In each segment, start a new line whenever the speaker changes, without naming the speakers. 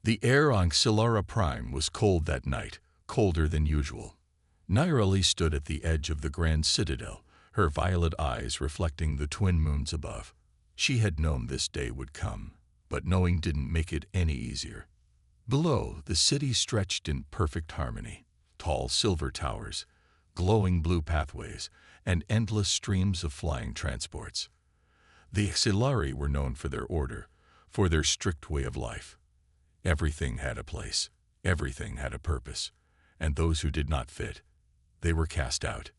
The air on Xilara Prime was cold that night, colder than usual. Nyreli stood at the edge of the grand citadel, her violet eyes reflecting the twin moons above. She had known this day would come, but knowing didn't make it any easier. Below, the city stretched in perfect harmony. Tall silver towers, glowing blue pathways, and endless streams of flying transports. The Xilari were known for their order, for their strict way of life. Everything had a place, everything had a purpose, and those who did not fit, they were cast out.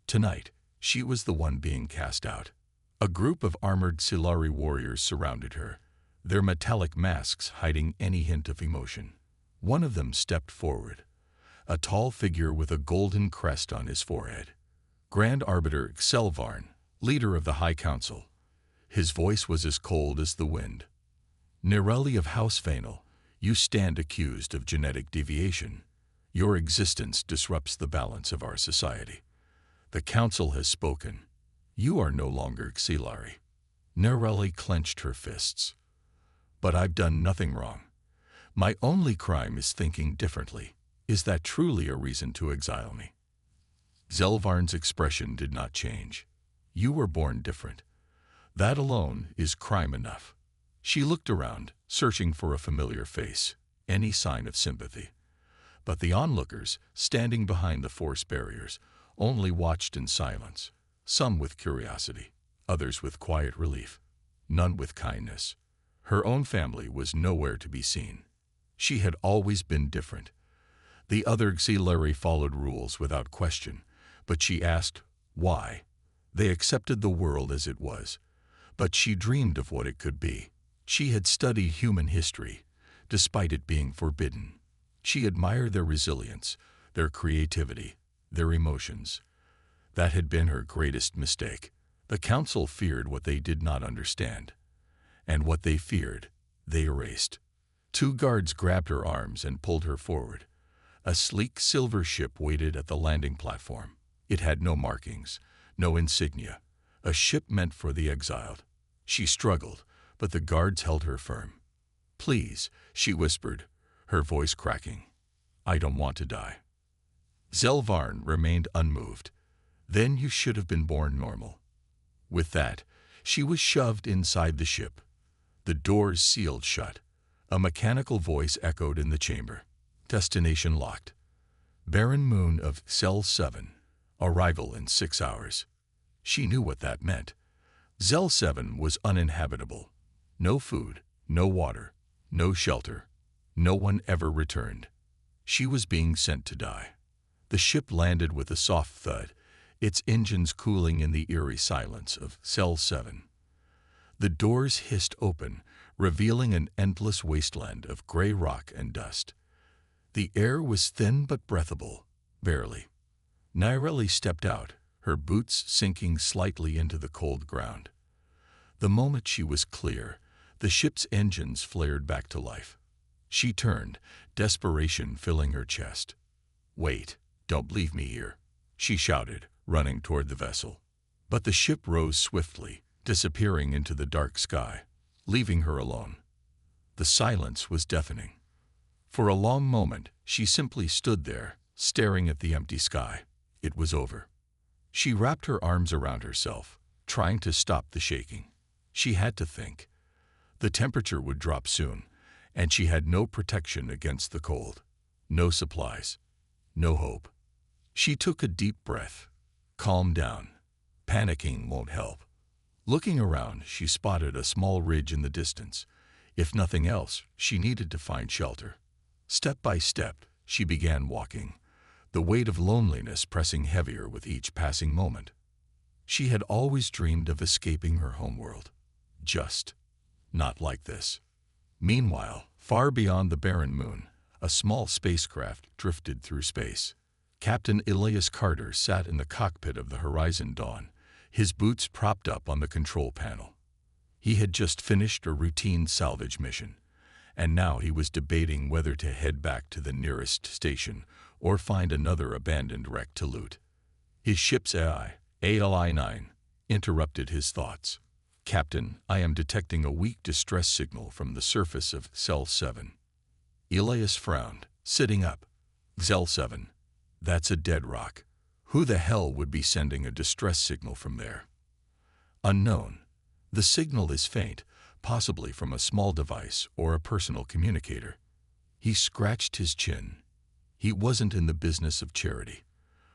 Tonight, she was the one being cast out. A group of armored Xilari warriors surrounded her, their metallic masks hiding any hint of emotion. One of them stepped forward, a tall figure with a golden crest on his forehead. Grand Arbiter Xelvarn, leader of the High Council. His voice was as cold as the wind. Nyreli of House Vanal, you stand accused of genetic deviation. Your existence disrupts the balance of our society. The Council has spoken. You are no longer Xilari. Nyreli clenched her fists. But I've done nothing wrong. My only crime is thinking differently. Is that truly a reason to exile me? Xelvarn's expression did not change. You were born different. That alone is crime enough. She looked around, searching for a familiar face, any sign of sympathy. But the onlookers, standing behind the force barriers, only watched in silence, some with curiosity, others with quiet relief, none with kindness. Her own family was nowhere to be seen. She had always been different. The other Xilari followed rules without question, but she asked, why? They accepted the world as it was, but she dreamed of what it could be. She had studied human history, despite it being forbidden. She admired their resilience, their creativity, their emotions. That had been her greatest mistake. The Council feared what they did not understand, and what they feared, they erased. Two guards grabbed her arms and pulled her forward. A sleek silver ship waited at the landing platform. It had no markings, no insignia, a ship meant for the exiled. She struggled, but the guards held her firm. Please, she whispered, her voice cracking. I don't want to die. Xelvarn remained unmoved. Then you should have been born normal. With that, she was shoved inside the ship. The doors sealed shut. A mechanical voice echoed in the chamber. Destination locked. Barren moon of Cell 7. Arrival in 6 hours. She knew what that meant. Cell 7 was uninhabitable. No food, no water, no shelter. No one ever returned. She was being sent to die. The ship landed with a soft thud, its engines cooling in the eerie silence of Cell 7. The doors hissed open, revealing an endless wasteland of gray rock and dust. The air was thin but breathable, barely. Nyreli stepped out, her boots sinking slightly into the cold ground. The moment she was clear, the ship's engines flared back to life. She turned, desperation filling her chest. Wait, don't leave me here, she shouted, running toward the vessel. But the ship rose swiftly, disappearing into the dark sky, leaving her alone. The silence was deafening. For a long moment, she simply stood there, staring at the empty sky. It was over. She wrapped her arms around herself, trying to stop the shaking. She had to think. The temperature would drop soon, and she had no protection against the cold. No supplies. No hope. She took a deep breath. Calm down. Panicking won't help. Looking around, she spotted a small ridge in the distance. If nothing else, she needed to find shelter. Step by step, she began walking, the weight of loneliness pressing heavier with each passing moment. She had always dreamed of escaping her homeworld. Just not like this. Meanwhile, far beyond the barren moon, a small spacecraft drifted through space. Captain Elias Carter sat in the cockpit of the Horizon Dawn, his boots propped up on the control panel. He had just finished a routine salvage mission, and now he was debating whether to head back to the nearest station or find another abandoned wreck to loot. His ship's AI, ALI-9, interrupted his thoughts. Captain, I am detecting a weak distress signal from the surface of Cell 7. Elias frowned, sitting up. Xel 7. That's a dead rock. Who the hell would be sending a distress signal from there? Unknown. The signal is faint, possibly from a small device or a personal communicator. He scratched his chin. He wasn't in the business of charity,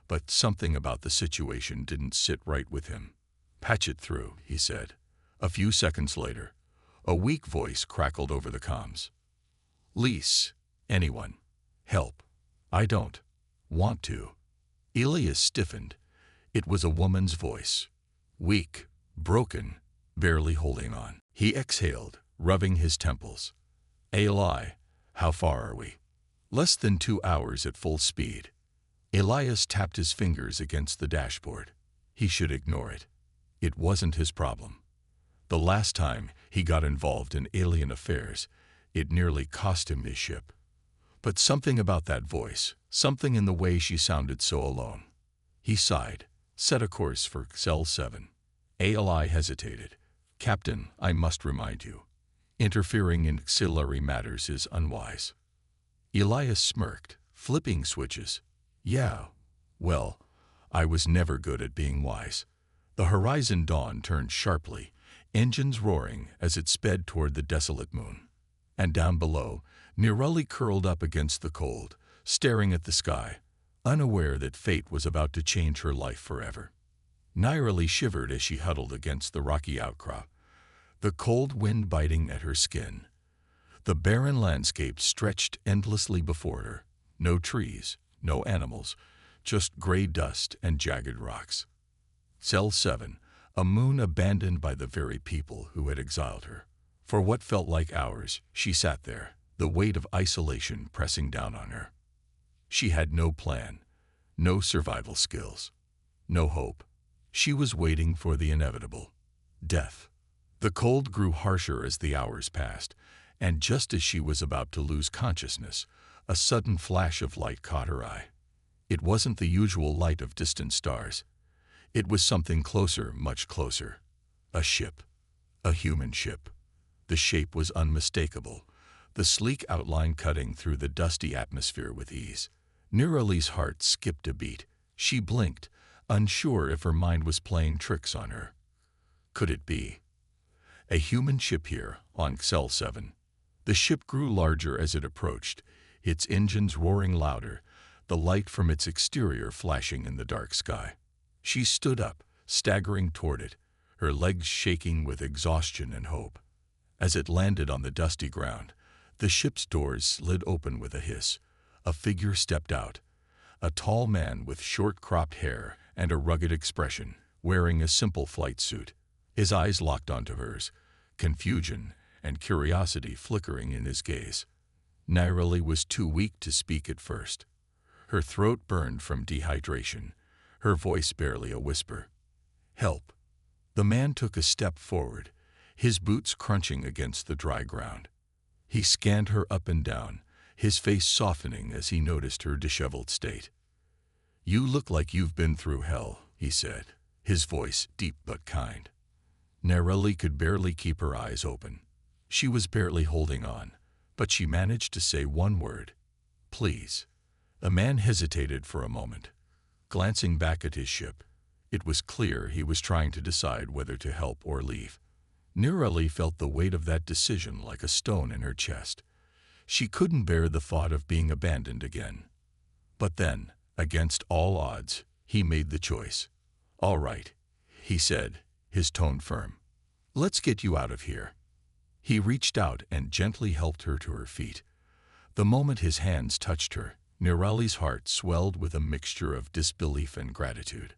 but something about the situation didn't sit right with him. Patch it through, he said. A few seconds later, a weak voice crackled over the comms. Lise, anyone. Help. I don't want to. Elias stiffened. It was a woman's voice. Weak, broken, barely holding on. He exhaled, rubbing his temples. Eli, how far are we? Less than 2 hours at full speed. Elias tapped his fingers against the dashboard. He should ignore it. It wasn't his problem. The last time he got involved in alien affairs, it nearly cost him his ship. But something about that voice, something in the way she sounded so alone. He sighed, set a course for Xel 7. Eli hesitated. Captain, I must remind you, interfering in auxiliary matters is unwise. Elias smirked, flipping switches. Yeah, well, I was never good at being wise. The Horizon Dawn turned sharply, engines roaring as it sped toward the desolate moon. And down below, Nirali curled up against the cold, staring at the sky, unaware that fate was about to change her life forever. Nirali shivered as she huddled against the rocky outcrop, the cold wind biting at her skin. The barren landscape stretched endlessly before her. No trees, no animals, just gray dust and jagged rocks. Xel 7, a moon abandoned by the very people who had exiled her. For what felt like hours, she sat there, the weight of isolation pressing down on her. She had no plan, no survival skills, no hope. She was waiting for the inevitable, death. The cold grew harsher as the hours passed, and just as she was about to lose consciousness, a sudden flash of light caught her eye. It wasn't the usual light of distant stars. It was something closer, much closer. A ship. A human ship. The shape was unmistakable, the sleek outline cutting through the dusty atmosphere with ease. Nirali's heart skipped a beat. She blinked, unsure if her mind was playing tricks on her. Could it be? A human ship here, on Xel 7. The ship grew larger as it approached, its engines roaring louder, the light from its exterior flashing in the dark sky. She stood up, staggering toward it, her legs shaking with exhaustion and hope. As it landed on the dusty ground, the ship's doors slid open with a hiss. A figure stepped out, a tall man with short-cropped hair and a rugged expression, wearing a simple flight suit. His eyes locked onto hers, confusion and curiosity flickering in his gaze. Nirali was too weak to speak at first. Her throat burned from dehydration, her voice barely a whisper. Help. The man took a step forward, his boots crunching against the dry ground. He scanned her up and down, his face softening as he noticed her disheveled state. You look like you've been through hell, he said, his voice deep but kind. Nirali could barely keep her eyes open. She was barely holding on, but she managed to say one word. Please. The man hesitated for a moment, glancing back at his ship. It was clear he was trying to decide whether to help or leave. Nirali felt the weight of that decision like a stone in her chest. She couldn't bear the thought of being abandoned again. But then, against all odds, he made the choice. All right, he said, his tone firm. Let's get you out of here. He reached out and gently helped her to her feet. The moment his hands touched her, Nirali's heart swelled with a mixture of disbelief and gratitude.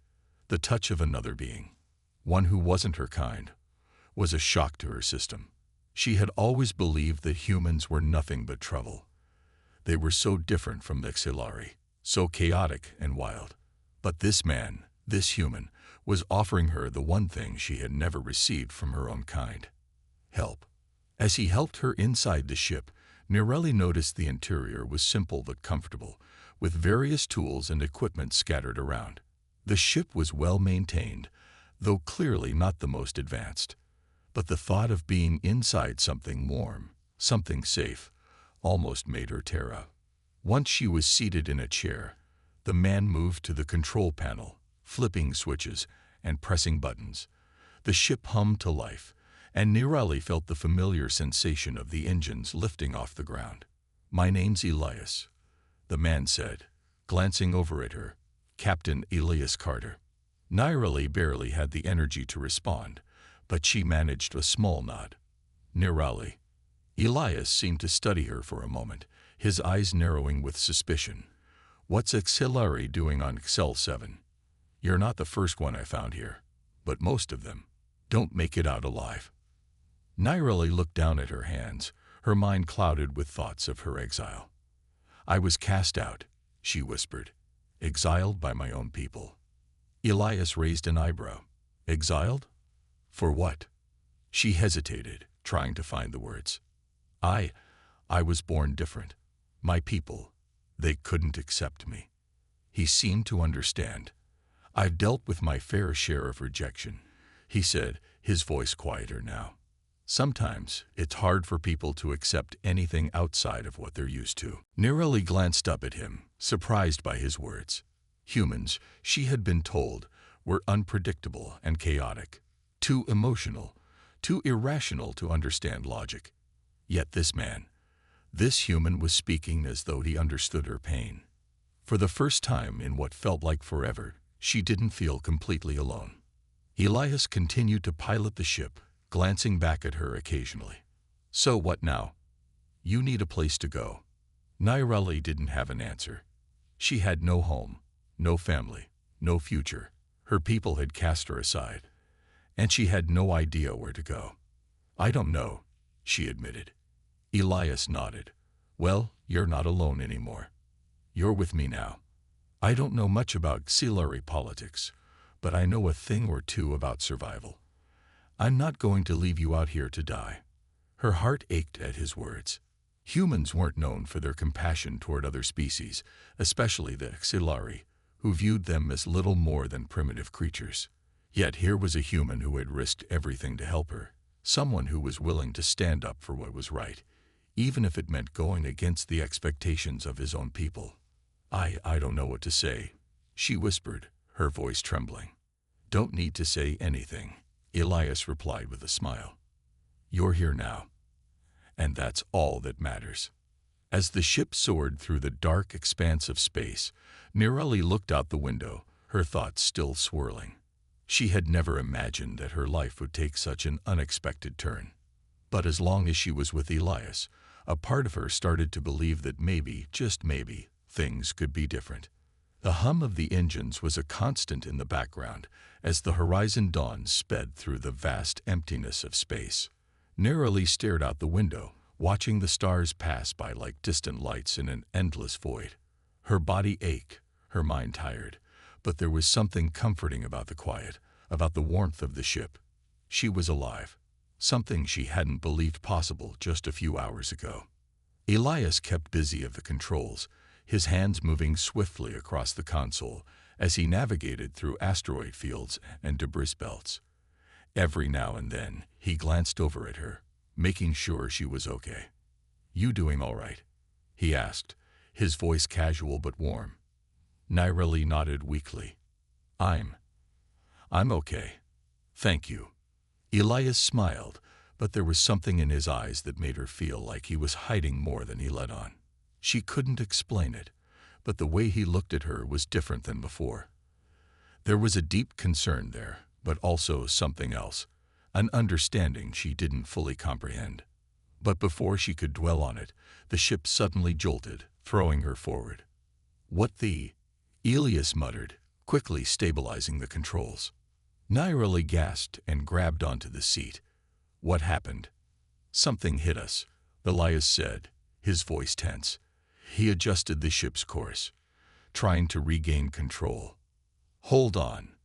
The touch of another being, one who wasn't her kind, was a shock to her system. She had always believed that humans were nothing but trouble. They were so different from the Xilari, so chaotic and wild. But this man, this human, was offering her the one thing she had never received from her own kind: help. As he helped her inside the ship, Nirali noticed the interior was simple but comfortable, with various tools and equipment scattered around. The ship was well maintained, though clearly not the most advanced. But the thought of being inside something warm, something safe, almost made her tear up. Once she was seated in a chair, the man moved to the control panel, flipping switches and pressing buttons. The ship hummed to life, and Nirali felt the familiar sensation of the engines lifting off the ground. "My name's Elias," the man said, glancing over at her. "Captain Elias Carter." Nirali barely had the energy to respond, but she managed a small nod. "Nirali." Elias seemed to study her for a moment, his eyes narrowing with suspicion. "What's HFY doing on Excel 7? You're not the first one I found here, but most of them don't make it out alive." Nirali looked down at her hands, her mind clouded with thoughts of her exile. "I was cast out," she whispered, "exiled by my own people." Elias raised an eyebrow. "Exiled? For what?" She hesitated, trying to find the words. I was born different. My people, they couldn't accept me." He seemed to understand. "I've dealt with my fair share of rejection," he said, his voice quieter now. "Sometimes it's hard for people to accept anything outside of what they're used to." Nirali glanced up at him, surprised by his words. Humans, she had been told, were unpredictable and chaotic, too emotional, too irrational to understand logic. Yet this human was speaking as though he understood her pain. For the first time in what felt like forever, she didn't feel completely alone. Elias continued to pilot the ship, glancing back at her occasionally. "So what now? You need a place to go." Nirali didn't have an answer. She had no home, no family, no future. Her people had cast her aside, and she had no idea where to go. "I don't know," she admitted. Elias nodded. "Well, you're not alone anymore. You're with me now. I don't know much about Xilari politics, but I know a thing or two about survival. I'm not going to leave you out here to die." Her heart ached at his words. Humans weren't known for their compassion toward other species, especially the Xilari, who viewed them as little more than primitive creatures. Yet here was a human who had risked everything to help her, someone who was willing to stand up for what was right, even if it meant going against the expectations of his own people. I don't know what to say," she whispered, her voice trembling. "Don't need to say anything," Elias replied with a smile. "You're here now, and that's all that matters." As the ship soared through the dark expanse of space, Nirali looked out the window, her thoughts still swirling. She had never imagined that her life would take such an unexpected turn. But as long as she was with Elias, a part of her started to believe that maybe, just maybe, things could be different. The hum of the engines was a constant in the background as the horizon dawn sped through the vast emptiness of space. Nirali stared out the window, watching the stars pass by like distant lights in an endless void. Her body ached, her mind tired, but there was something comforting about the quiet, about the warmth of the ship. She was alive, something she hadn't believed possible just a few hours ago. Elias kept busy at the controls, his hands moving swiftly across the console as he navigated through asteroid fields and debris belts. Every now and then, he glanced over at her, making sure she was okay. "You doing all right?" he asked, his voice casual but warm. Nirali nodded weakly. I'm okay. Thank you." Elias smiled, but there was something in his eyes that made her feel like he was hiding more than he let on. She couldn't explain it, but the way he looked at her was different than before. There was a deep concern there, but also something else, an understanding she didn't fully comprehend. But before she could dwell on it, the ship suddenly jolted, throwing her forward. "What the?" Elias muttered, quickly stabilizing the controls. Nirali gasped and grabbed onto the seat. "What happened?" "Something hit us," Elias said, his voice tense. He adjusted the ship's course, trying to regain control. "Hold on."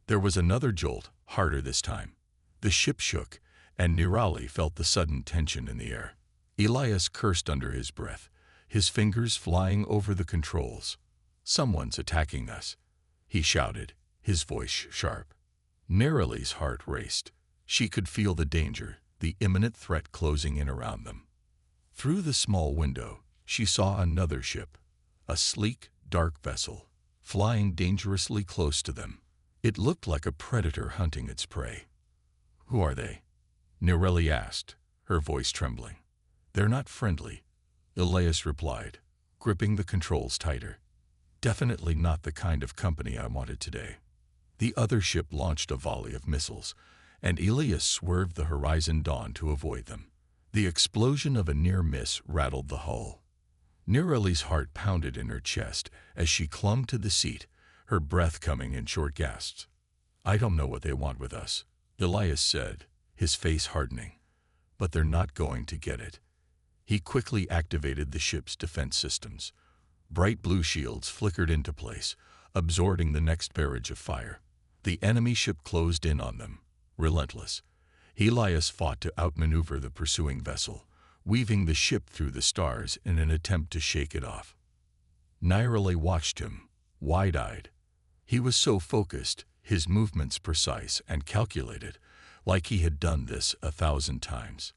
There was another jolt, harder this time. The ship shook, and Nirali felt the sudden tension in the air. Elias cursed under his breath, his fingers flying over the controls. "Someone's attacking us," he shouted, his voice sharp. Nirali's heart raced. She could feel the danger, the imminent threat closing in around them. Through the small window, she saw another ship, a sleek, dark vessel, flying dangerously close to them. It looked like a predator hunting its prey. "Who are they?" Nireli asked, her voice trembling. "They're not friendly," Elias replied, gripping the controls tighter. "Definitely not the kind of company I wanted today." The other ship launched a volley of missiles, and Elias swerved the Horizon Dawn to avoid them. The explosion of a near miss rattled the hull. Nireli's heart pounded in her chest as she clung to the seat, her breath coming in short gasps. "I don't know what they want with us," Elias said, his face hardening. "But they're not going to get it." He quickly activated the ship's defense systems. Bright blue shields flickered into place, absorbing the next barrage of fire. The enemy ship closed in on them, relentless. Elias fought to outmaneuver the pursuing vessel, weaving the ship through the stars in an attempt to shake it off. Nireli watched him, wide-eyed. He was so focused, his movements precise and calculated, like he had done this 1,000 times.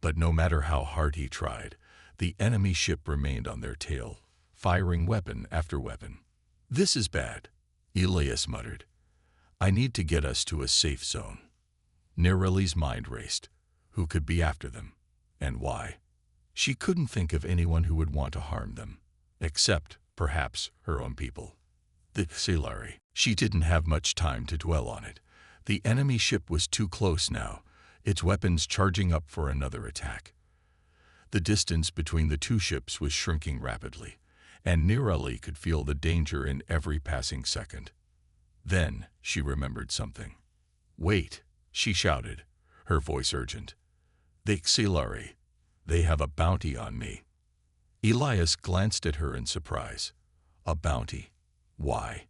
But no matter how hard he tried, the enemy ship remained on their tail, firing weapon after weapon. "This is bad," Elias muttered. "I need to get us to a safe zone." Nireli's mind raced. Who could be after them? And why? She couldn't think of anyone who would want to harm them, except, perhaps, her own people. The Xilari. She didn't have much time to dwell on it. The enemy ship was too close now, its weapons charging up for another attack. The distance between the two ships was shrinking rapidly, and Nireli could feel the danger in every passing second. Then she remembered something. "Wait," she shouted, her voice urgent. "The Xilari. They have a bounty on me." Elias glanced at her in surprise. "A bounty? Why?"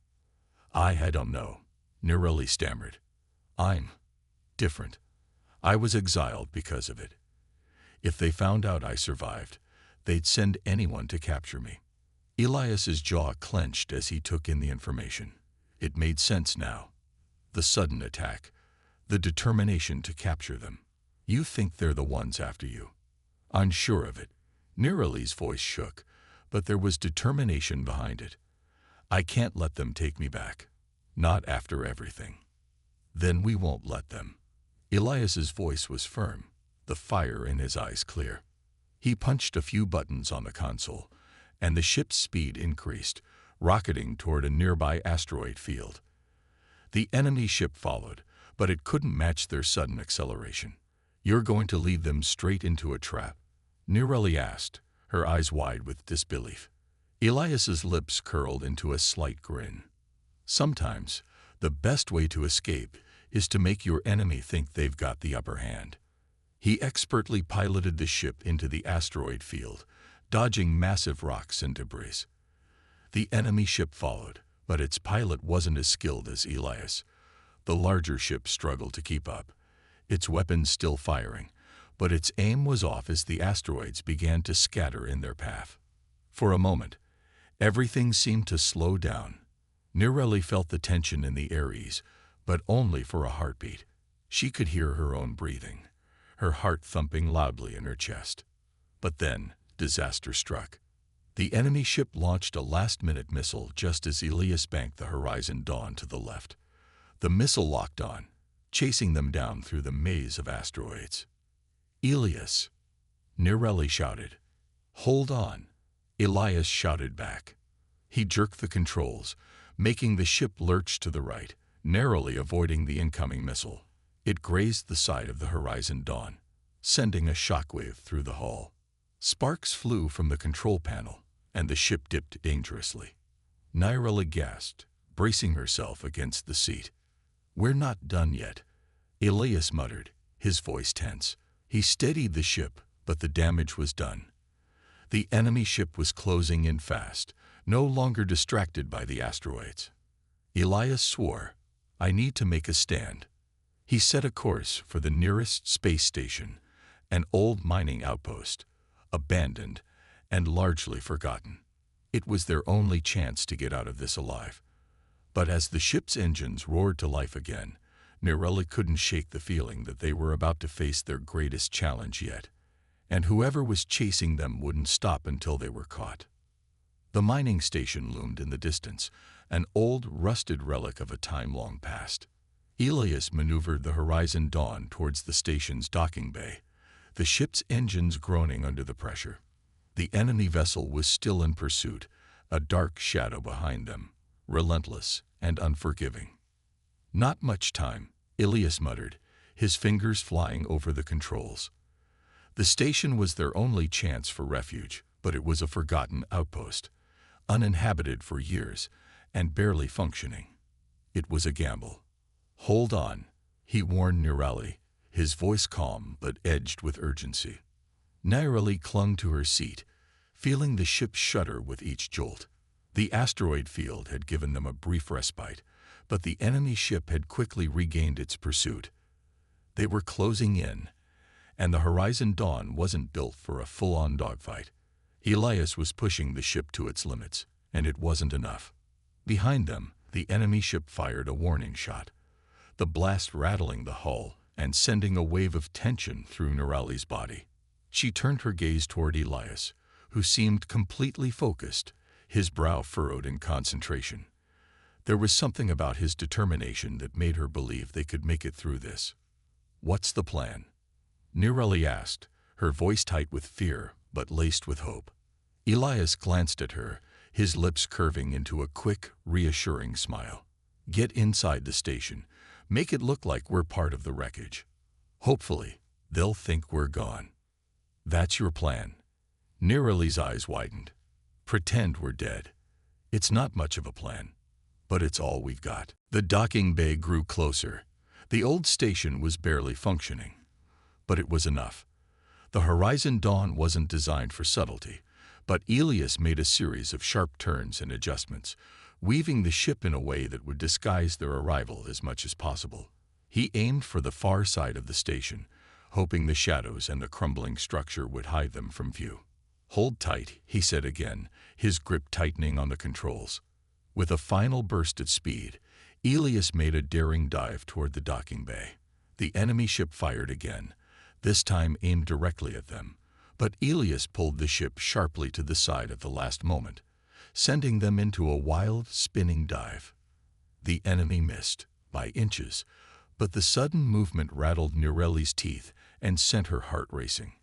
I don't know," Nireli stammered. "I'm different. I was exiled because of it. If they found out I survived, they'd send anyone to capture me." Elias's jaw clenched as he took in the information. It made sense now. The sudden attack, the determination to capture them. "You think they're the ones after you?" "I'm sure of it." Nireli's voice shook, but there was determination behind it. "I can't let them take me back. Not after everything." "Then we won't let them." Elias's voice was firm, the fire in his eyes clear. He punched a few buttons on the console, and the ship's speed increased, rocketing toward a nearby asteroid field. The enemy ship followed, but it couldn't match their sudden acceleration. "You're going to lead them straight into a trap?" Nireli asked, her eyes wide with disbelief. Elias's lips curled into a slight grin. "Sometimes, the best way to escape is to make your enemy think they've got the upper hand." He expertly piloted the ship into the asteroid field, dodging massive rocks and debris. The enemy ship followed, but its pilot wasn't as skilled as Elias. The larger ship struggled to keep up, its weapons still firing, but its aim was off as the asteroids began to scatter in their path. For a moment, everything seemed to slow down. Nireli felt the tension in the air ease, but only for a heartbeat. She could hear her own breathing, her heart thumping loudly in her chest. But then, disaster struck. The enemy ship launched a last-minute missile just as Elias banked the Horizon Dawn to the left. The missile locked on, chasing them down through the maze of asteroids. "Elias!" Nireli shouted. "Hold on!" Elias shouted back. He jerked the controls, making the ship lurch to the right, narrowly avoiding the incoming missile. It grazed the side of the Horizon Dawn, sending a shockwave through the hull. Sparks flew from the control panel, and the ship dipped dangerously. Nireli gasped, bracing herself against the seat. "We're not done yet," Elias muttered, his voice tense. He steadied the ship, but the damage was done. The enemy ship was closing in fast, no longer distracted by the asteroids. Elias swore, "I need to make a stand." He set a course for the nearest space station, an old mining outpost, abandoned and largely forgotten. It was their only chance to get out of this alive. But as the ship's engines roared to life again, Nireli couldn't shake the feeling that they were about to face their greatest challenge yet. and whoever was chasing them wouldn't stop until they were caught. The mining station loomed in the distance, an old, rusted relic of a time long past. Elias maneuvered the Horizon Dawn towards the station's docking bay, the ship's engines groaning under the pressure. The enemy vessel was still in pursuit, a dark shadow behind them, relentless and unforgiving. "Not much time," Elias muttered, his fingers flying over the controls. The station was their only chance for refuge, but it was a forgotten outpost, uninhabited for years and barely functioning. It was a gamble. "Hold on," he warned Nirali, his voice calm but edged with urgency. Nirali clung to her seat, feeling the ship shudder with each jolt. The asteroid field had given them a brief respite, but the enemy ship had quickly regained its pursuit. They were closing in, and the Horizon Dawn wasn't built for a full-on dogfight. Elias was pushing the ship to its limits, and it wasn't enough. Behind them, the enemy ship fired a warning shot, the blast rattling the hull and sending a wave of tension through Nirali's body. She turned her gaze toward Elias, who seemed completely focused, his brow furrowed in concentration. There was something about his determination that made her believe they could make it through this. "What's the plan?" Nirali asked, her voice tight with fear but laced with hope. Elias glanced at her, his lips curving into a quick, reassuring smile. "Get inside the station. Make it look like we're part of the wreckage. Hopefully, they'll think we're gone." "That's your plan?" Nirali's eyes widened. "Pretend we're dead. It's not much of a plan, but it's all we've got." The docking bay grew closer. The old station was barely functioning, but it was enough. The Horizon Dawn wasn't designed for subtlety, but Elias made a series of sharp turns and adjustments, weaving the ship in a way that would disguise their arrival as much as possible. He aimed for the far side of the station, hoping the shadows and the crumbling structure would hide them from view. "Hold tight," he said again, his grip tightening on the controls. With a final burst of speed, Elias made a daring dive toward the docking bay. The enemy ship fired again, this time aimed directly at them, but Elias pulled the ship sharply to the side at the last moment, sending them into a wild, spinning dive. The enemy missed, by inches, but the sudden movement rattled Nirali's teeth and sent her heart racing.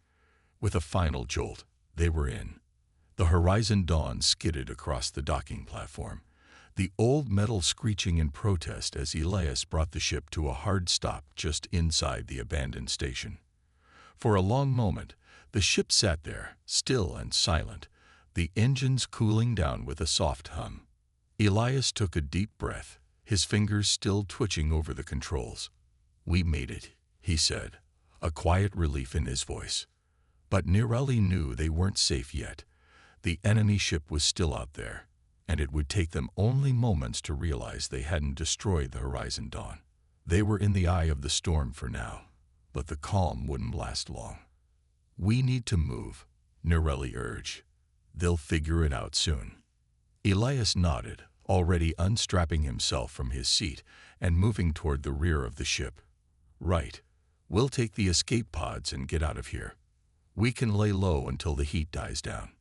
With a final jolt, they were in. The Horizon Dawn skidded across the docking platform, the old metal screeching in protest as Elias brought the ship to a hard stop just inside the abandoned station. For a long moment, the ship sat there, still and silent, the engines cooling down with a soft hum. Elias took a deep breath, his fingers still twitching over the controls. "We made it," he said, a quiet relief in his voice. But Nirali knew they weren't safe yet. The enemy ship was still out there, and it would take them only moments to realize they hadn't destroyed the Horizon Dawn. They were in the eye of the storm for now, but the calm wouldn't last long. "We need to move," Nirali urged. "They'll figure it out soon." Elias nodded, already unstrapping himself from his seat and moving toward the rear of the ship. "Right. We'll take the escape pods and get out of here. We can lay low until the heat dies down."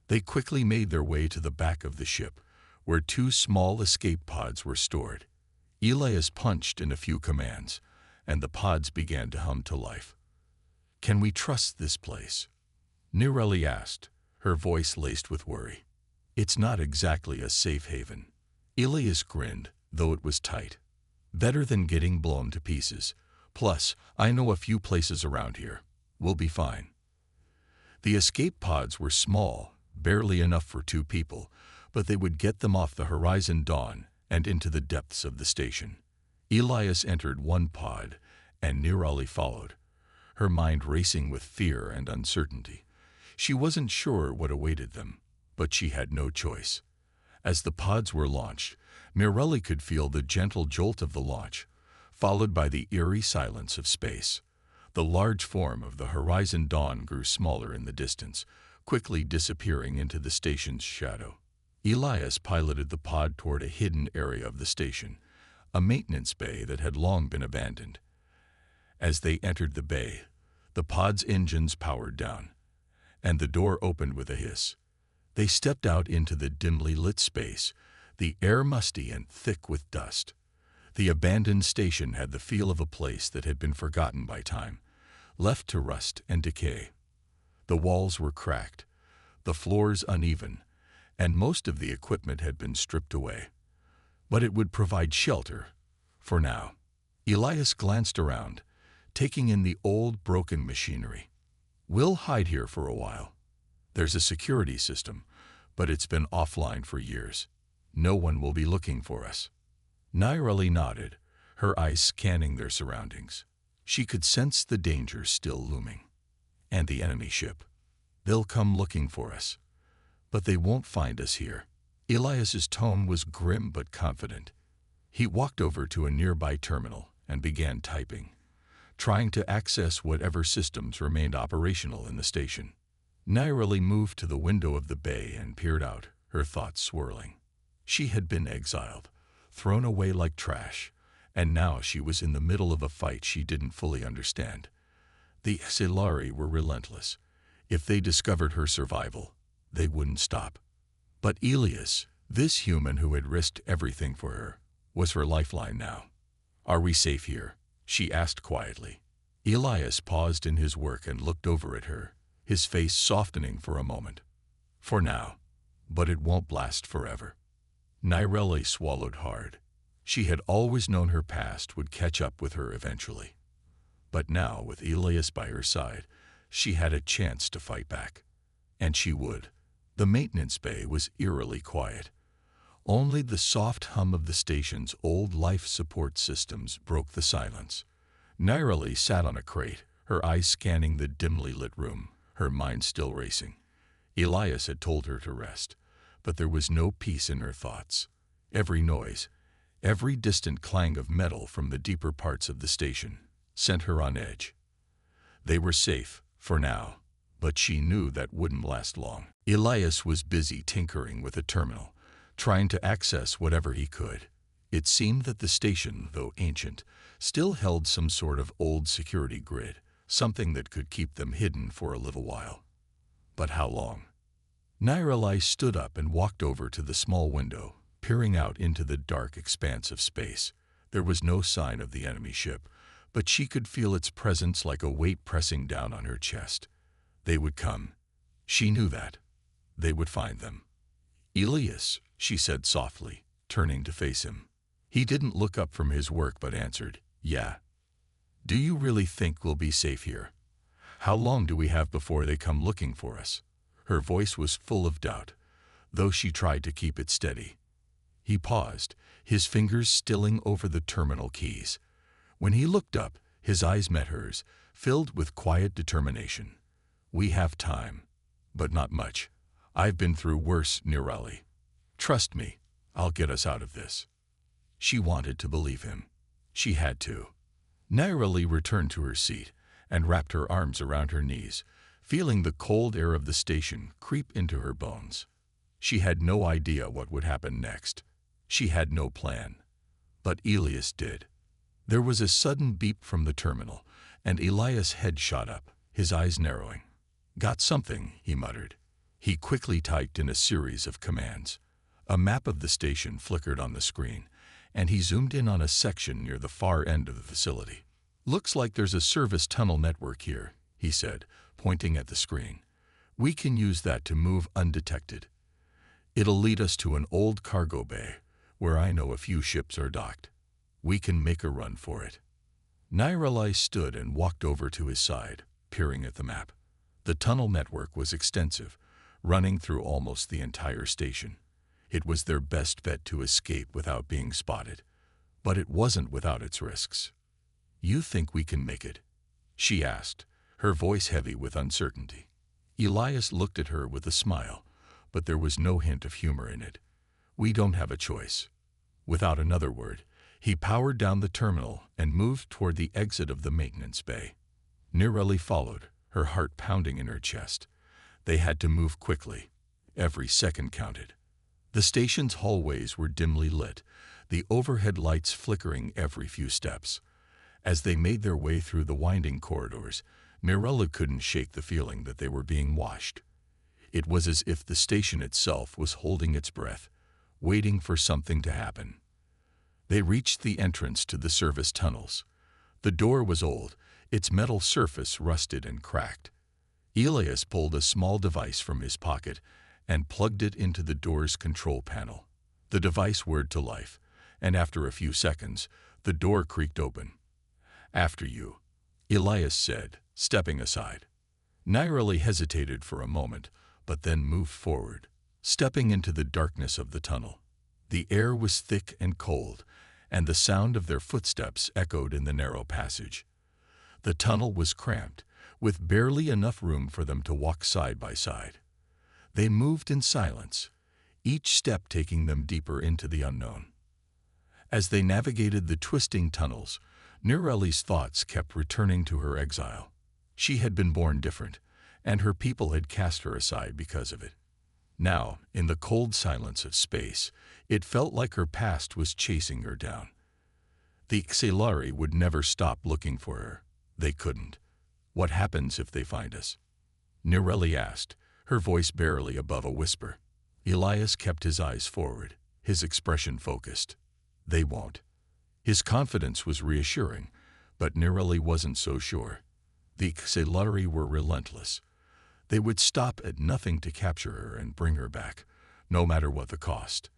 They quickly made their way to the back of the ship, where 2 small escape pods were stored. Elias punched in a few commands, and the pods began to hum to life. "Can we trust this place?" Nirali asked, her voice laced with worry. "It's not exactly a safe haven." Elias grinned, though it was tight. "Better than getting blown to pieces. Plus, I know a few places around here. We'll be fine." The escape pods were small, barely enough for 2 people, but they would get them off the Horizon Dawn and into the depths of the station. Elias entered one pod, and Nirali followed, her mind racing with fear and uncertainty. She wasn't sure what awaited them, but she had no choice. As the pods were launched, Nirali could feel the gentle jolt of the launch, followed by the eerie silence of space. The large form of the Horizon Dawn grew smaller in the distance, quickly disappearing into the station's shadow. Elias piloted the pod toward a hidden area of the station, a maintenance bay that had long been abandoned. As they entered the bay, The pod's engines powered down, and the door opened with a hiss. They stepped out into the dimly lit space, the air musty and thick with dust. The abandoned station had the feel of a place that had been forgotten by time, left to rust and decay. The walls were cracked, the floors uneven, and most of the equipment had been stripped away. But it would provide shelter, for now. Elias glanced around, taking in the old, broken machinery. "We'll hide here for a while. There's a security system, but it's been offline for years. No one will be looking for us." Nyrali nodded, her eyes scanning their surroundings. She could sense the danger still looming. "And the enemy ship. They'll come looking for us. But they won't find us here." Elias's tone was grim but confident. He walked over to a nearby terminal and began typing, trying to access whatever systems remained operational in the station. Nyrali moved to the window of the bay and peered out, her thoughts swirling. She had been exiled, thrown away like trash, and now she was in the middle of a fight she didn't fully understand. The Silari were relentless. If they discovered her survival, they wouldn't stop. But Elias, this human who had risked everything for her, was her lifeline now. "Are we safe here?" she asked quietly. Elias paused in his work and looked over at her, his face softening for a moment. "For now, but it won't last forever." Nyrali swallowed hard. She had always known her past would catch up with her eventually. But now, with Elias by her side, she had a chance to fight back. And she would. The maintenance bay was eerily quiet. Only the soft hum of the station's old life support systems broke the silence. Nyrali sat on a crate, her eyes scanning the dimly lit room, her mind still racing. Elias had told her to rest, but there was no peace in her thoughts. Every noise, every distant clang of metal from the deeper parts of the station, sent her on edge. They were safe, for now, but she knew that wouldn't last long. Elias was busy tinkering with a terminal, trying to access whatever he could. It seemed that the station, though ancient, still held some sort of old security grid, something that could keep them hidden for a little while. But how long? Nyrali stood up and walked over to the small window, peering out into the dark expanse of space. There was no sign of the enemy ship, but she could feel its presence like a weight pressing down on her chest. They would come. She knew that. They would find them. "Elias," she said softly, turning to face him. He didn't look up from his work but answered, "Yeah." "Do you really think we'll be safe here? How long do we have before they come looking for us?" Her voice was full of doubt, though she tried to keep it steady. He paused, his fingers stilling over the terminal keys. When he looked up, his eyes met hers, filled with quiet determination. "We have time, but not much. I've been through worse, Nyrali. Trust me, I'll get us out of this." She wanted to believe him. She had to. Nyrali returned to her seat and wrapped her arms around her knees, feeling the cold air of the station creep into her bones. She had no idea what would happen next. She had no plan. But Elias did. There was a sudden beep from the terminal, and Elias' head shot up, his eyes narrowing. "Got something," he muttered. He quickly typed in a series of commands. A map of the station flickered on the screen, and he zoomed in on a section near the far end of the facility. "Looks like there's a service tunnel network here," he said, pointing at the screen. "We can use that to move undetected. It'll lead us to an old cargo bay, where I know a few ships are docked. We can make a run for it." Nyrali stood and walked over to his side, peering at the map. The tunnel network was extensive, running through almost the entire station. It was their best bet to escape without being spotted, but it wasn't without its risks. "You think we can make it?" she asked, her voice heavy with uncertainty. Elias looked at her with a smile, but there was no hint of humor in it. "We don't have a choice." Without another word, he powered down the terminal and moved toward the exit of the maintenance bay. Nyrali followed, her heart pounding in her chest. They had to move quickly. Every second counted. The station's hallways were dimly lit, the overhead lights flickering every few steps. As they made their way through the winding corridors, Mirella couldn't shake the feeling that they were being washed. It was as if the station itself was holding its breath, waiting for something to happen. They reached the entrance to the service tunnels. The door was old, its metal surface rusted and cracked. Elias pulled a small device from his pocket and plugged it into the door's control panel. The device whirred to life, and after a few seconds, the door creaked open. "After you," Elias said, stepping aside. Nyreli hesitated for a moment, but then moved forward, stepping into the darkness of the tunnel. The air was thick and cold, and the sound of their footsteps echoed in the narrow passage. The tunnel was cramped, with barely enough room for them to walk side by side. They moved in silence, each step taking them deeper into the unknown. As they navigated the twisting tunnels, Nyreli's thoughts kept returning to her exile. She had been born different, and her people had cast her aside because of it. Now, in the cold silence of space, it felt like her past was chasing her down. The Xelari would never stop looking for her. They couldn't. "What happens if they find us?" Nyreli asked, her voice barely above a whisper. Elias kept his eyes forward, his expression focused. "They won't." His confidence was reassuring, but Nyreli wasn't so sure. The Xelari were relentless. They would stop at nothing to capture her and bring her back, no matter what the cost.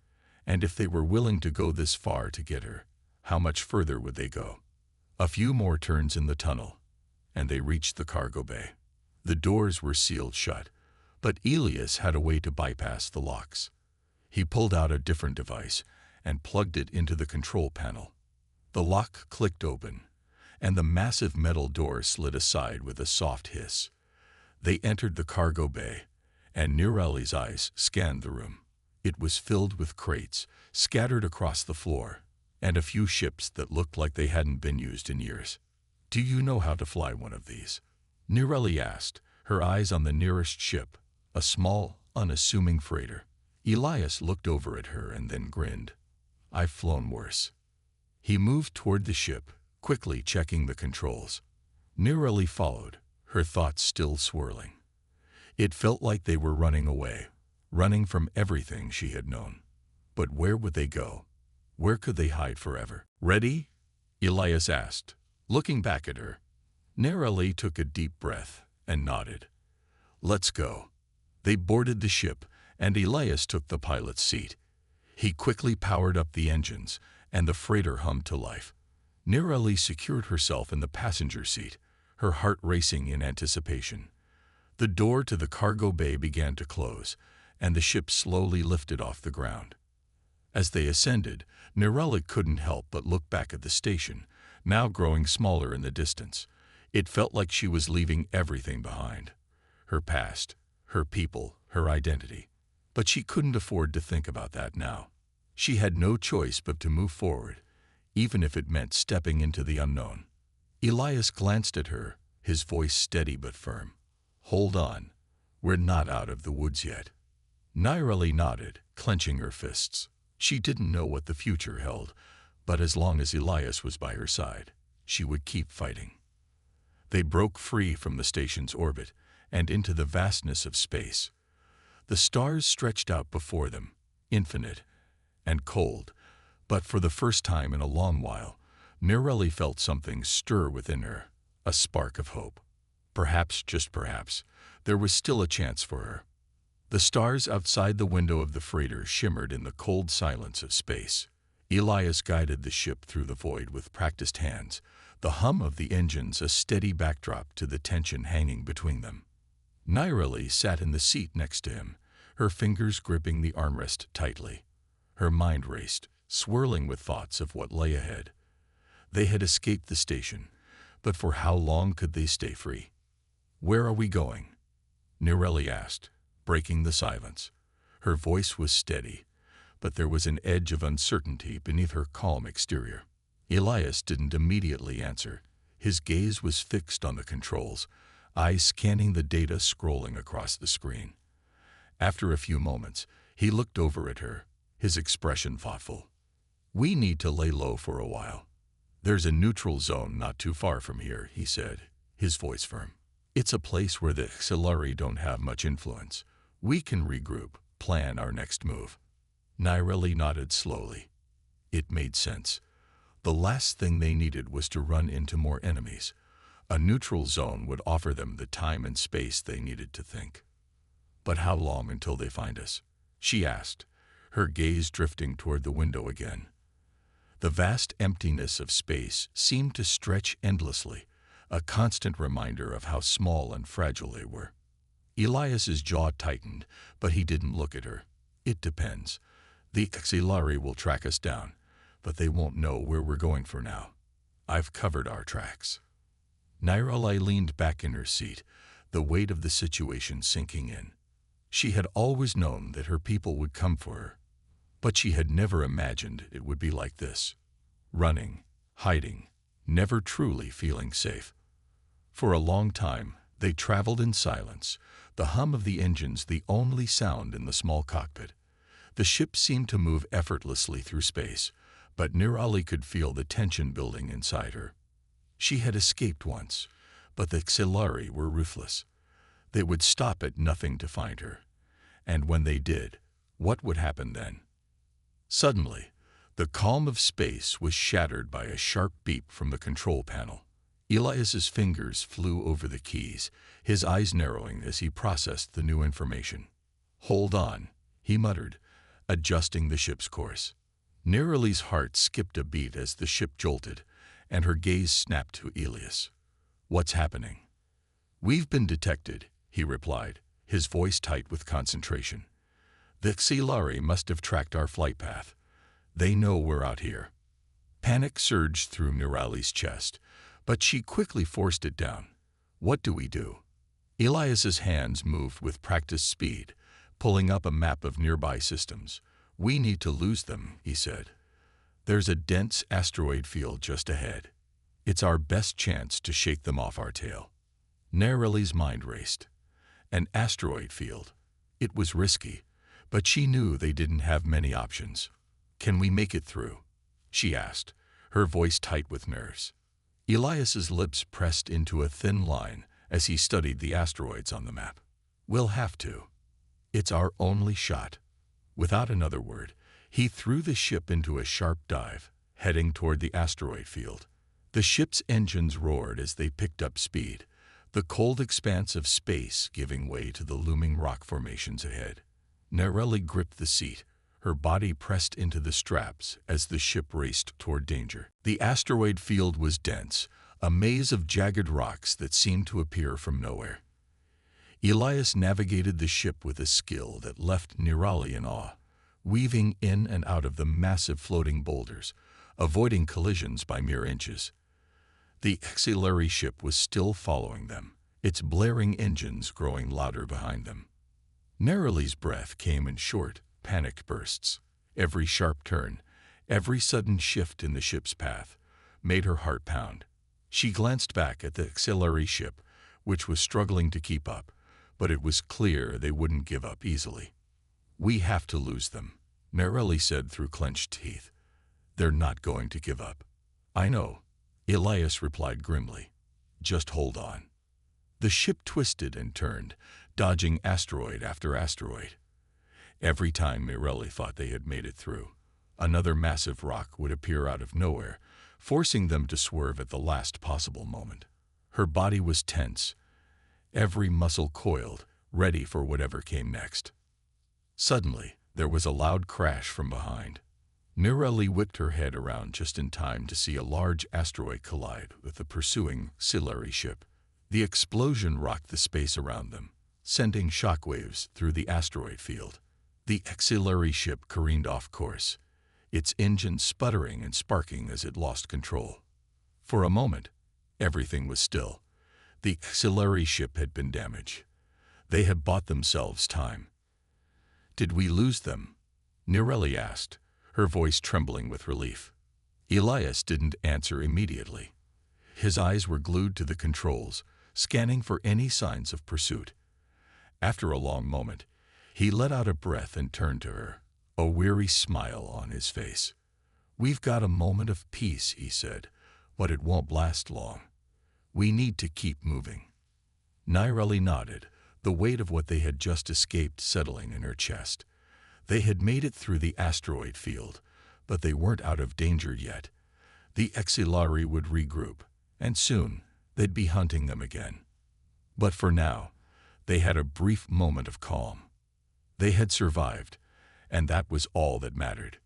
And if they were willing to go this far to get her, how much further would they go? A few more turns in the tunnel, and they reached the cargo bay. The doors were sealed shut, but Elias had a way to bypass the locks. He pulled out a different device and plugged it into the control panel. The lock clicked open, and the massive metal door slid aside with a soft hiss. They entered the cargo bay, and Nyreli's eyes scanned the room. It was filled with crates, scattered across the floor, and a few ships that looked like they hadn't been used in years. "Do you know how to fly one of these?" Nyreli asked, her eyes on the nearest ship, a small, unassuming freighter. Elias looked over at her and then grinned. "I've flown worse." He moved toward the ship, quickly checking the controls. Nyreli followed, her thoughts still swirling. It felt like they were running away, running from everything she had known. But where would they go? Where could they hide forever? "Ready?" Elias asked, looking back at her. Nyreli took a deep breath and nodded. "Let's go." They boarded the ship, and Elias took the pilot's seat. He quickly powered up the engines, and the freighter hummed to life. Nyreli secured herself in the passenger seat, her heart racing in anticipation. The door to the cargo bay began to close, and the ship slowly lifted off the ground. As they ascended, Nyreli couldn't help but look back at the station, now growing smaller in the distance. It felt like she was leaving everything behind. Her past, her people, her identity. But she couldn't afford to think about that now. She had no choice but to move forward, even if it meant stepping into the unknown. Elias glanced at her, his voice steady but firm. "Hold on. We're not out of the woods yet." Nyreli nodded, clenching her fists. She didn't know what the future held, but as long as Elias was by her side, she would keep fighting. They broke free from the station's orbit and into the vastness of space. The stars stretched out before them, infinite and cold, but for the first time in a long while, Nyreli felt something stir within her, a spark of hope. Perhaps, just perhaps, there was still a chance for her. The stars outside the window of the freighter shimmered in the cold silence of space. Elias guided the ship through the void with practiced hands, the hum of the engines a steady backdrop to the tension hanging between them. Nyreli sat in the seat next to him, her fingers gripping the armrest tightly. Her mind raced, swirling with thoughts of what lay ahead. They had escaped the station, but for how long could they stay free? "Where are we going?" Nyreli asked, breaking the silence. Her voice was steady, but there was an edge of uncertainty beneath her calm exterior. Elias didn't immediately answer. His gaze was fixed on the controls, eyes scanning the data scrolling across the screen. After a few moments, he looked over at her, his expression thoughtful. "We need to lay low for a while. There's a neutral zone not too far from here," he said, his voice firm. It's a place where the Xilari don't have much influence. We can regroup, plan our next move. Nyreli nodded slowly. It made sense. The last thing they needed was to run into more enemies. A neutral zone would offer them the time and space they needed to think. But how long until they find us? She asked, her gaze drifting toward the window again. The vast emptiness of space seemed to stretch endlessly, a constant reminder of how small and fragile they were. Elias's jaw tightened, but he didn't look at her. It depends. The Xilari will track us down, but they won't know where we're going for now. I've covered our tracks. Nyreli leaned back in her seat, the weight of the situation sinking in. She had always known that her people would come for her, but she had never imagined it would be like this. Running, hiding, never truly feeling safe. For a long time, they traveled in silence, the hum of the engines the only sound in the small cockpit. The ship seemed to move effortlessly through space, but Nyreli could feel the tension building inside her. She had escaped once, but the Xilari were ruthless. They would stop at nothing to find her. And when they did, what would happen then? Suddenly, the calm of space was shattered by a sharp beep from the control panel. Elias's fingers flew over the keys, his eyes narrowing as he processed the new information. "Hold on," he muttered, adjusting the ship's course. Nyreli's heart skipped a beat as the ship jolted, and her gaze snapped to Elias. "What's happening?" "We've been detected," he replied, his voice tight with concentration. "The Xilari must have tracked our flight path. They know we're out here." Panic surged through Nyreli's chest, but she quickly forced it down. "What do we do?" Elias's hands moved with practiced speed, pulling up a map of nearby systems. "We need to lose them," he said. "There's a dense asteroid field just ahead. It's our best chance to shake them off our tail." Nyreli's mind raced. An asteroid field. It was risky, but she knew they didn't have many options. "Can we make it through?" she asked, her voice tight with nerves. Elias's lips pressed into a thin line as he studied the asteroids on the map. "We'll have to. It's our only shot." Without another word, he threw the ship into a sharp dive, heading toward the asteroid field. The ship's engines roared as they picked up speed, the cold expanse of space giving way to the looming rock formations ahead. Nyreli gripped the seat, her body pressed into the straps as the ship raced toward danger. The asteroid field was dense, a maze of jagged rocks that seemed to appear from nowhere. Elias navigated the ship with a skill that left Nyreli in awe, weaving in and out of the massive floating boulders, avoiding collisions by mere inches. The Xilari ship was still following them, its blaring engines growing louder behind them. Nyreli's breath came in short, panicked bursts. Every sharp turn, every sudden shift in the ship's path, made her heart pound. She glanced back at the Xilari ship, which was struggling to keep up, but it was clear they wouldn't give up easily. "We have to lose them," Nyreli said through clenched teeth. "They're not going to give up." "I know," Elias replied grimly. "Just hold on." The ship twisted and turned, dodging asteroid after asteroid. Every time Nyreli thought they had made it through, another massive rock would appear out of nowhere, forcing them to swerve at the last possible moment. Her body was tense, every muscle coiled, ready for whatever came next. Suddenly, there was a loud crash from behind. Nyreli whipped her head around just in time to see a large asteroid collide with the pursuing Xilari ship. The explosion rocked the space around them, sending shockwaves through the asteroid field. The Xilari ship careened off course, its engine sputtering and sparking as it lost control. For a moment, everything was still. The Xilari ship had been damaged. They had bought themselves time. "Did we lose them?" Nyreli asked, her voice trembling with relief. Elias didn't answer immediately. His eyes were glued to the controls, scanning for any signs of pursuit. After a long moment, he let out a breath and turned to her, a weary smile on his face. "We've got a moment of peace," he said, "but it won't last long. We need to keep moving." Nireli nodded, the weight of what they had just escaped settling in her chest. They had made it through the asteroid field, but they weren't out of danger yet. The Exilari would regroup, and soon they'd be hunting them again. But for now, they had a brief moment of calm. They had survived, and that was all that mattered.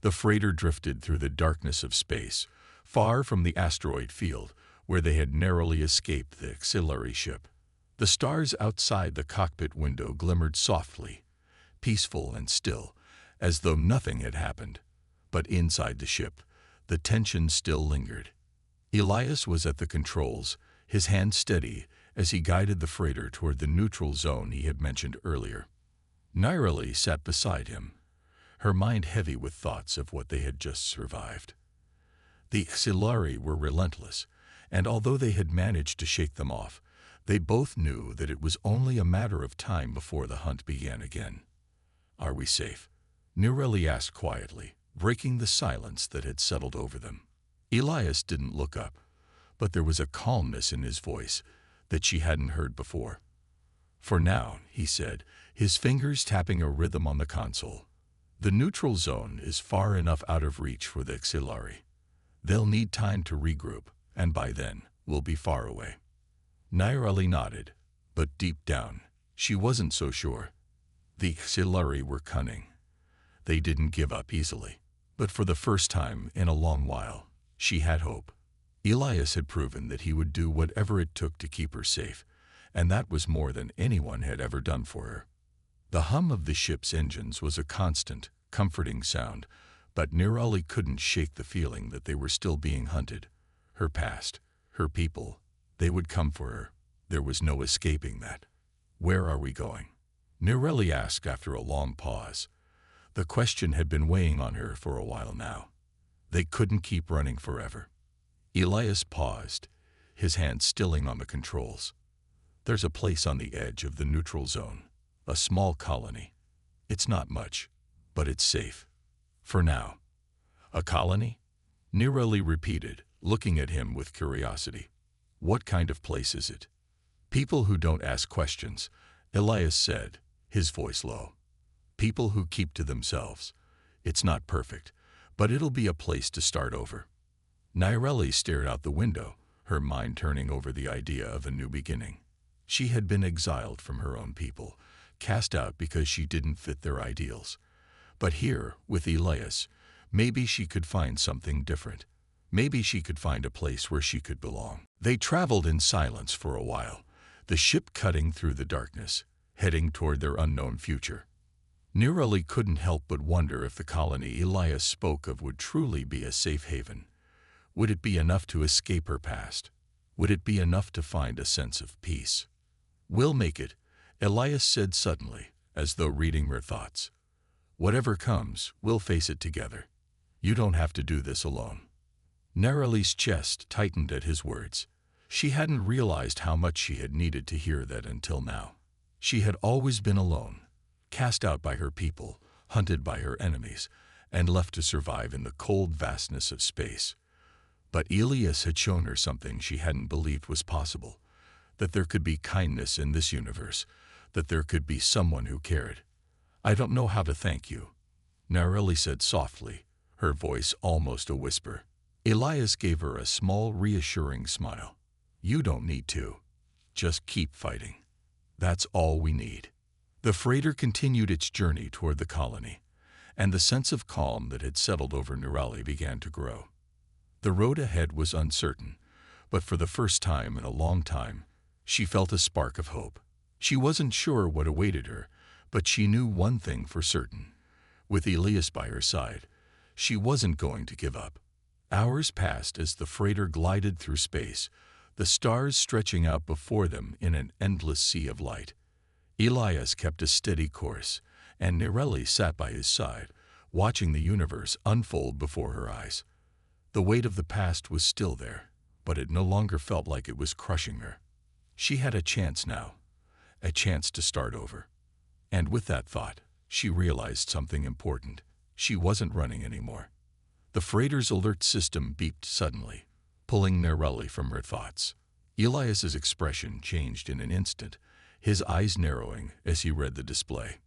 The freighter drifted through the darkness of space, far from the asteroid field, where they had narrowly escaped the auxiliary ship. The stars outside the cockpit window glimmered softly, peaceful and still, as though nothing had happened. But inside the ship, the tension still lingered. Elias was at the controls, his hand steady as he guided the freighter toward the neutral zone he had mentioned earlier. Nireli sat beside him, her mind heavy with thoughts of what they had just survived. The Exilari were relentless, and although they had managed to shake them off, they both knew that it was only a matter of time before the hunt began again. "Are we safe?" Nireli asked quietly, breaking the silence that had settled over them. Elias didn't look up, but there was a calmness in his voice that she hadn't heard before. "For now," he said, his fingers tapping a rhythm on the console. "The neutral zone is far enough out of reach for the Exilari. They'll need time to regroup, and by then, we'll be far away." Nireli nodded, but deep down, she wasn't so sure. The Exilari were cunning. They didn't give up easily. But for the first time in a long while, she had hope. Elias had proven that he would do whatever it took to keep her safe, and that was more than anyone had ever done for her. The hum of the ship's engines was a constant, comforting sound, but Nireli couldn't shake the feeling that they were still being hunted. Her past, her people, they would come for her. There was no escaping that. "Where are we going?" Nireli asked after a long pause. The question had been weighing on her for a while now. They couldn't keep running forever. Elias paused, his hand stilling on the controls. "There's a place on the edge of the neutral zone, a small colony. It's not much, but it's safe. For now." "A colony?" Nireli repeated, looking at him with curiosity. "What kind of place is it?" "People who don't ask questions," Elias said, his voice low. "People who keep to themselves. It's not perfect, but it'll be a place to start over." Nireli stared out the window, her mind turning over the idea of a new beginning. She had been exiled from her own people, cast out because she didn't fit their ideals. But here, with Elias, maybe she could find something different. Maybe she could find a place where she could belong. They traveled in silence for a while, the ship cutting through the darkness, heading toward their unknown future. Nireli couldn't help but wonder if the colony Elias spoke of would truly be a safe haven. Would it be enough to escape her past? Would it be enough to find a sense of peace? "We'll make it," Elias said suddenly, as though reading her thoughts. "Whatever comes, we'll face it together. You don't have to do this alone." Nireli's chest tightened at his words. She hadn't realized how much she had needed to hear that until now. She had always been alone, cast out by her people, hunted by her enemies, and left to survive in the cold vastness of space. But Elias had shown her something she hadn't believed was possible, that there could be kindness in this universe, that there could be someone who cared. "I don't know how to thank you," Nireli said softly, her voice almost a whisper. Elias gave her a small, reassuring smile. "You don't need to. Just keep fighting. That's all we need." The freighter continued its journey toward the colony, and the sense of calm that had settled over Nireli began to grow. The road ahead was uncertain, but for the first time in a long time, she felt a spark of hope. She wasn't sure what awaited her, but she knew one thing for certain. With Elias by her side, she wasn't going to give up. Hours passed as the freighter glided through space, the stars stretching out before them in an endless sea of light. Elias kept a steady course, and Nireli sat by his side, watching the universe unfold before her eyes. The weight of the past was still there, but it no longer felt like it was crushing her. She had a chance now, a chance to start over. And with that thought, she realized something important. She wasn't running anymore. The freighter's alert system beeped suddenly, pulling Nireli from her thoughts. Elias's expression changed in an instant, his eyes narrowing as he read the display.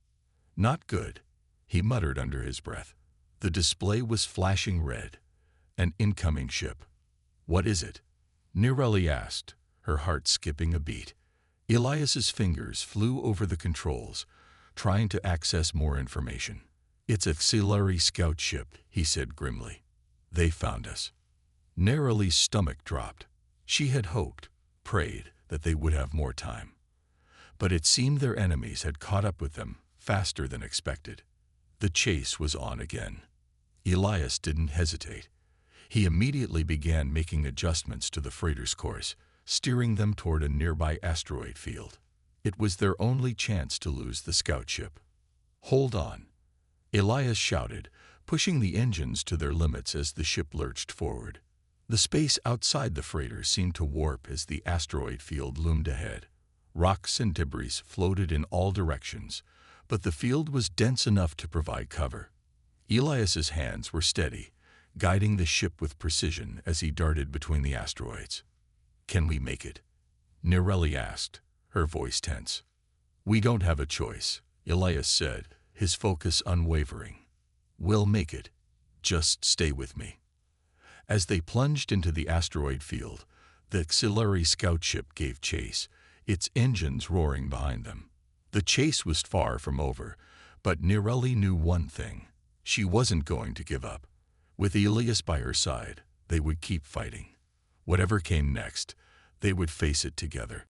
"Not good," he muttered under his breath. The display was flashing red. An incoming ship. "What is it?" Nireli asked, her heart skipping a beat. Elias's fingers flew over the controls, trying to access more information. "It's a auxiliary scout ship," he said grimly. "They found us." Nireli's stomach dropped. She had hoped, prayed, that they would have more time. But it seemed their enemies had caught up with them faster than expected. The chase was on again. Elias didn't hesitate. He immediately began making adjustments to the freighter's course, steering them toward a nearby asteroid field. It was their only chance to lose the scout ship. "Hold on," Elias shouted, pushing the engines to their limits as the ship lurched forward. The space outside the freighter seemed to warp as the asteroid field loomed ahead. Rocks and debris floated in all directions, but the field was dense enough to provide cover. Elias's hands were steady, guiding the ship with precision as he darted between the asteroids. "Can we make it?" Nireli asked, her voice tense. "We don't have a choice," Elias said, his focus unwavering. "We'll make it. Just stay with me." As they plunged into the asteroid field, the auxiliary scout ship gave chase, its engines roaring behind them. The chase was far from over, but Nireli knew one thing. She wasn't going to give up. With Elias by her side, they would keep fighting. Whatever came next, they would face it together.